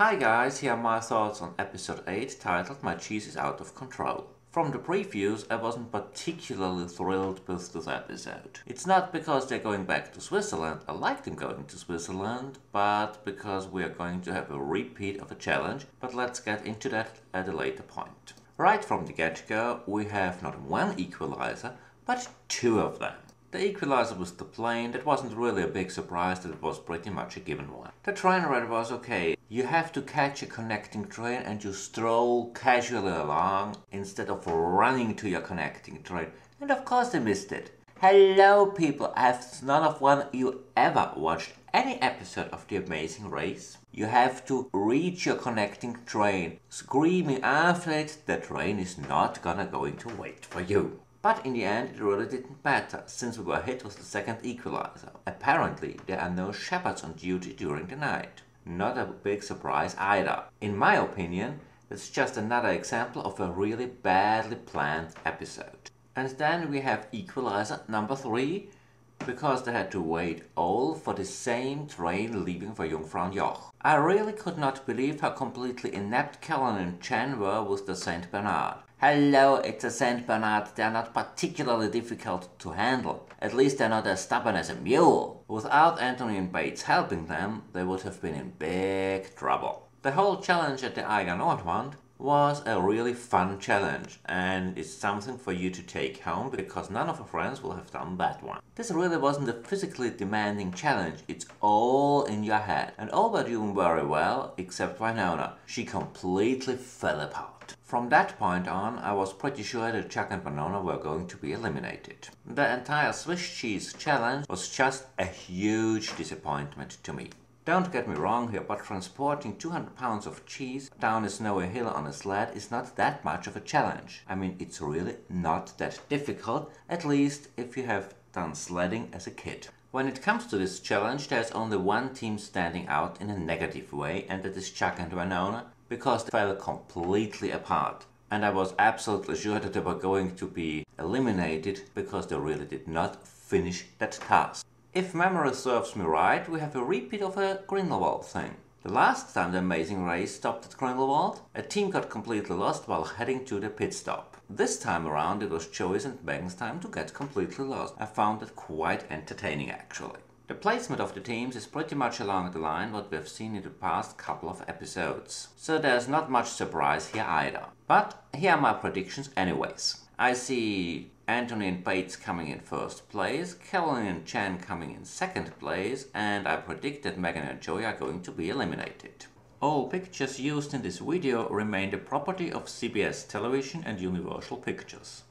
Hi guys, here are my thoughts on episode 8 titled My Cheese is Out of Control. From the previews, I wasn't particularly thrilled with this episode. It's not because they're going back to Switzerland, I like them going to Switzerland, but because we are going to have a repeat of a challenge, but let's get into that at a later point. Right from the get-go, we have not one equalizer, but two of them. The equalizer was the plane. That wasn't really a big surprise, that it was pretty much a given one. The train ride was okay. You have to catch a connecting train and you stroll casually along instead of running to your connecting train. And of course they missed it. Hello people, have none of one you ever watched any episode of The Amazing Race? You have to reach your connecting train, screaming after it, the train is not going to wait for you. But in the end, it really didn't matter, since we were hit with the second equalizer. Apparently, there are no shepherds on duty during the night. Not a big surprise either. In my opinion, it's just another example of a really badly planned episode. And then we have equalizer number 3, because they had to wait all for the same train leaving for Jungfraujoch. I really could not believe how completely inept Kellen and Chen were with the Saint Bernard. Hello, it's a Saint Bernard, they're not particularly difficult to handle. At least they're not as stubborn as a mule. Without Anthony and Bates helping them, they would have been in big trouble. The whole challenge at the Eiger Nordwand was a really fun challenge, and it's something for you to take home because none of your friends will have done that one. This really wasn't a physically demanding challenge, it's all in your head. And all were doing very well, except Winona. She completely fell apart. From that point on, I was pretty sure that Chuck and Winona were going to be eliminated. The entire Swiss cheese challenge was just a huge disappointment to me. Don't get me wrong here, but transporting 200 pounds of cheese down a snowy hill on a sled is not that much of a challenge. I mean, it's really not that difficult, at least if you have done sledding as a kid. When it comes to this challenge, there's only one team standing out in a negative way, and that is Chuck and Winona, because they fell completely apart. And I was absolutely sure that they were going to be eliminated because they really did not finish that task. If memory serves me right, we have a repeat of a Grindelwald thing. The last time the Amazing Race stopped at Grindelwald, a team got completely lost while heading to the pit stop. This time around it was Joey's and Megan's time to get completely lost. I found it quite entertaining actually. The placement of the teams is pretty much along the line what we have seen in the past couple of episodes. So there's not much surprise here either. But here are my predictions anyways. I see Anthony and Bates coming in first place, Kellen and Chen coming in second place, and I predict that Megan and Joey are going to be eliminated. All pictures used in this video remain the property of CBS Television and Universal Pictures.